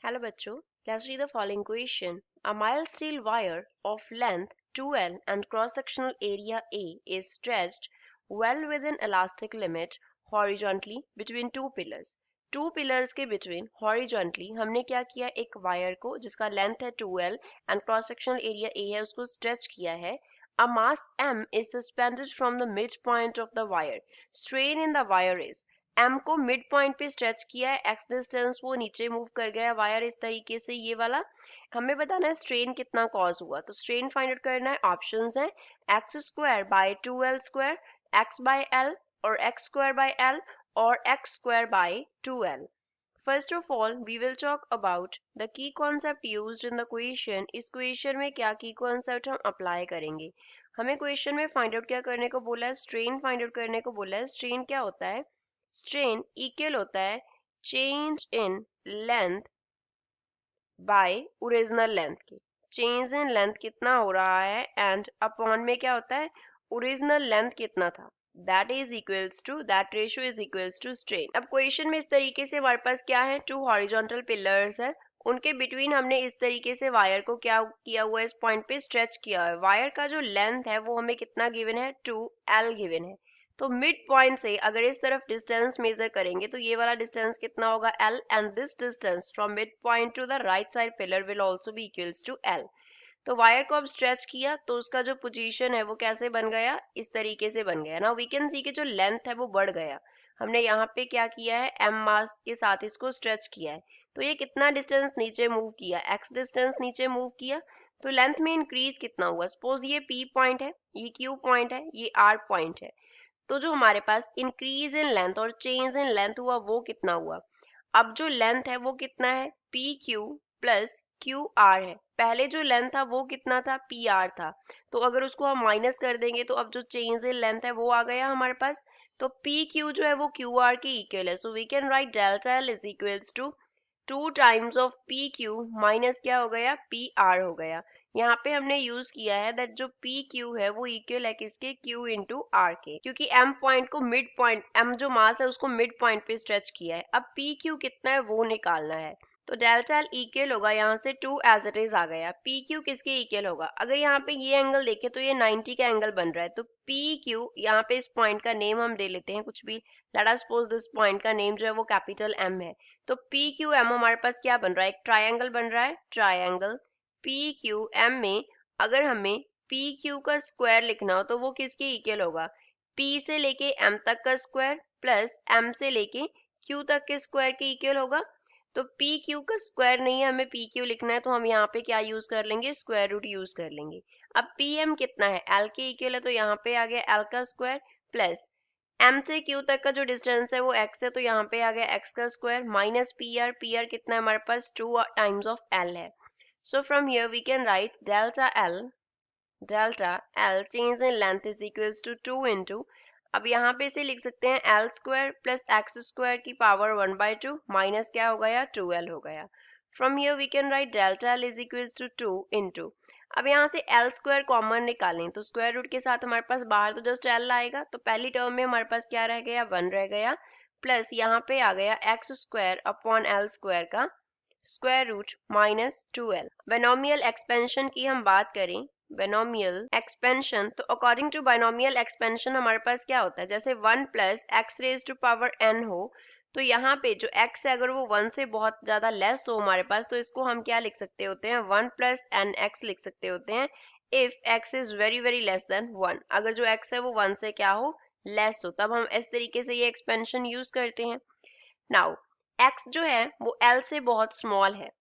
Hello बच्चों, let's read the following question. A mild steel wire of length 2L and cross-sectional area A is stretched well within elastic limit horizontally between two pillars. Two pillars के between horizontally हमने क्या किया, एक wire को जिसका length है 2L and cross sectional area A है उसको स्ट्रेच किया है. A mass M is suspended from the midpoint of the wire. Strain in the wire is M को मिड पॉइंट पे स्ट्रेच किया है, एक्स डिस्टेंस वो नीचे मूव कर गया वायर इस तरीके से, ये वाला हमें बताना है स्ट्रेन कितना कॉज हुआ. तो स्ट्रेन फाइंड आउट करना है. ऑप्शंस हैं x square by 2L square, x by L और एक्स स्क्वायर बाय एल और x square by 2L. First of all, we will talk about the key concept used in the question. इस question में क्या की concept हम apply करेंगे. हमें question में फाइंड आउट क्या करने को बोला है, स्ट्रेन फाइंड आउट करने को बोला है. स्ट्रेन क्या होता है, स्ट्रेन इक्वल होता है change in length bye original length के. चेंज इन लेंथ कितना हो रहा है एंड अपॉन में क्या होता है ओरिजिनल लेंथ कितना था, that is equals to that ratio is equals to strain. अब क्वेश्चन में इस तरीके से हमारे पास क्या है, टू हॉरिजॉन्टल पिलर्स है, उनके बिटवीन हमने इस तरीके से वायर को क्या किया हुआ है, इस पॉइंट पे स्ट्रेच किया है. वायर का जो लेंथ है वो हमें कितना गिवन है, 2L गिवन है. तो मिड पॉइंट से अगर इस तरफ डिस्टेंस मेजर करेंगे तो ये वाला डिस्टेंस कितना होगा, L, and this distance from mid point to the right side pillar will also be equals to L. तो वायर को अब स्ट्रेच किया तो उसका जो पोजीशन है वो कैसे बन गया, इस तरीके से बन गया. नाउ वी कैन सी कि जो लेंथ है वो बढ़ गया. हमने यहाँ पे क्या किया है, M मास के साथ इसको स्ट्रेच किया है. तो ये कितना डिस्टेंस नीचे मूव किया, X डिस्टेंस नीचे मूव किया. तो लेंथ में इंक्रीज कितना हुआ, सपोज ये P पॉइंट है, ये Q पॉइंट है, ये R पॉइंट है. तो जो हमारे पास इंक्रीज इन लेंथ और चेंज इन लेंथ हुआ वो कितना हुआ. अब जो लेंथ है वो कितना है, P Q plus Q R है. पहले जो लेंथ था वो कितना था, पी आर था. तो अगर उसको हम माइनस कर देंगे तो अब जो चेंज इन लेंथ है वो आ गया हमारे पास. तो पी क्यू जो है वो क्यू आर के इक्वल है. So we can write delta L is equals to 2 times of P Q minus क्या हो गया, पी आर हो गया. यहाँ पे हमने यूज किया है दैट जो पी क्यू है वो इक्वल है किसके, क्यू इंटू आर के, क्योंकि एम पॉइंट को मिड पॉइंट, एम जो मास है उसको मिड पॉइंट पे स्ट्रेच किया है. अब पी क्यू कितना है वो निकालना है. तो डेल्टा एल इक्वल होगा, यहाँ से 2 एज इट इज आ गया. पी क्यू किसके इक्वल होगा, अगर यहाँ पे ये एंगल देखे तो ये 90 का एंगल बन रहा है. तो पी क्यू, यहाँ पे इस पॉइंट का नेम हम दे लेते हैं कुछ भी, let us suppose this point का नेम जो है वो कैपिटल एम है. तो पी क्यू एम हमारे पास क्या बन रहा है, एक ट्राइंगल बन रहा है. ट्राइंगल पी क्यू एम में अगर हमें पी क्यू का स्क्वायर लिखना हो तो वो किसके इक्वल होगा, पी से लेके एम तक का स्क्वायर प्लस एम से लेके क्यू तक के स्क्वायर के इक्वल होगा. तो पी क्यू का स्क्वायर नहीं है, हमें पी क्यू लिखना है तो हम यहाँ पे क्या यूज कर लेंगे, स्क्वायर रूट यूज कर लेंगे. अब पी एम कितना है, एल के इक्वल है, तो यहाँ पे आ गया एल का स्क्वायर प्लस एम से क्यू तक का जो डिस्टेंस है वो एक्स है, तो यहाँ पे आ गया एक्स का square minus P R. P R कितना है हमारे पास, 2 टाइम्स ऑफ एल है. So from here we can write delta L change in length is equals to 2 into, अब यहाँ पे इसे लिख सकते हैं L square plus x square की पावर 1/2 माइनस क्या हो गया, 2L हो गया. From here we can write delta L is equals to 2 into, अब यहाँ से एल स्क्वायर कॉमन निकालें तो स्क्वायर रूट के साथ हमारे पास बाहर तो जस्ट एल आएगा, तो पहली टर्म में हमारे पास क्या रह गया, 1 रह गया, प्लस यहाँ पे आ गया x square upon L square का square root minus 2L. Binomial expansion की हम बात करें, बायनोमियल एक्सपेंशन, तो अकॉर्डिंग टू बायनोमियल एक्सपेंशन हमारे पास क्या होता है, जैसे 1 plus x raise to power n हो, तो यहाँ पे जो x है अगर वो 1 से बहुत ज्यादा लेस हो हमारे पास तो इसको हम क्या लिख सकते होते हैं, 1 प्लस एन एक्स लिख सकते होते हैं. If x is very very less than 1, अगर जो x है वो 1 से क्या हो, लेस हो, तब हम इस तरीके से ये एक्सपेंशन यूज करते हैं. नाउ x जो है वो l से बहुत स्मॉल है,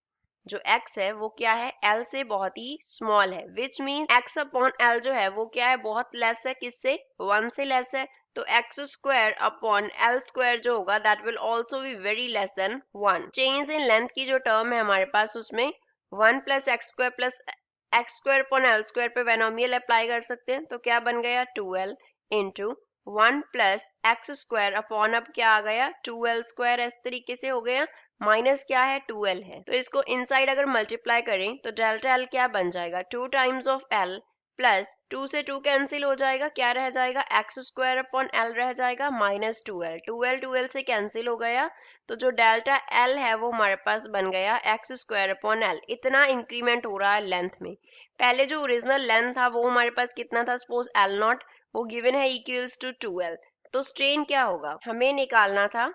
जो x है वो क्या है, l से बहुत ही स्मॉल है, which means x upon l जो है वो क्या है, बहुत लेस है, किससे, 1 से लेस है. तो x square upon L square जो होगा that will also be very less than 1. Change in length की जो टर्म है हमारे पास उसमें 1 plus x square upon L square पे बायनोमियल अप्लाई कर सकते हैं, तो क्या बन गया 2L into 1 plus x square upon, अब क्या आ गया 2L स्क्वायर, इस तरीके से हो गया, माइनस क्या है 2L है. तो इसको इनसाइड अगर मल्टीप्लाई करें तो डेल्टा एल क्या बन जाएगा, 2 टाइम्स ऑफ एल प्लस 2 से 2 कैंसिल हो जाएगा, क्या रह जाएगा, एक्स स्क्वायर अपॉन एल रह जाएगा माइनस 2l, 2l से कैंसिल हो गया, तो जो डेल्टा एल है वो हमारे पास बन गया एक्स स्क्वायर अपॉन एल। इतना इंक्रीमेंट हो रहा है लेंथ में। पहले जो ओरिजिनल लेंथ था वो हमारे पास कितना था, सपोज एल नॉट, वो गिवन है इक्वल्स टू 2l। तो स्ट्रेन क्या होगा, हमें निकालना था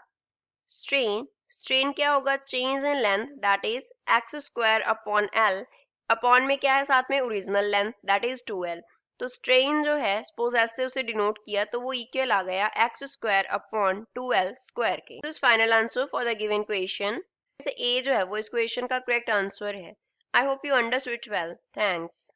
स्ट्रेन। स्ट्रेन क्या होगा, change in length that is x square upon L, upon में क्या है साथ में original length that is 2l। तो स्ट्रेन जो है सपोज ऐसे उसे डिनोट किया तो वो इक्वल आ गया x square upon 2l square के। This is final answer for the given question. ए जो है वो इस क्वेश्चन का करेक्ट आंसर है। I hope you understood it well. Thanks.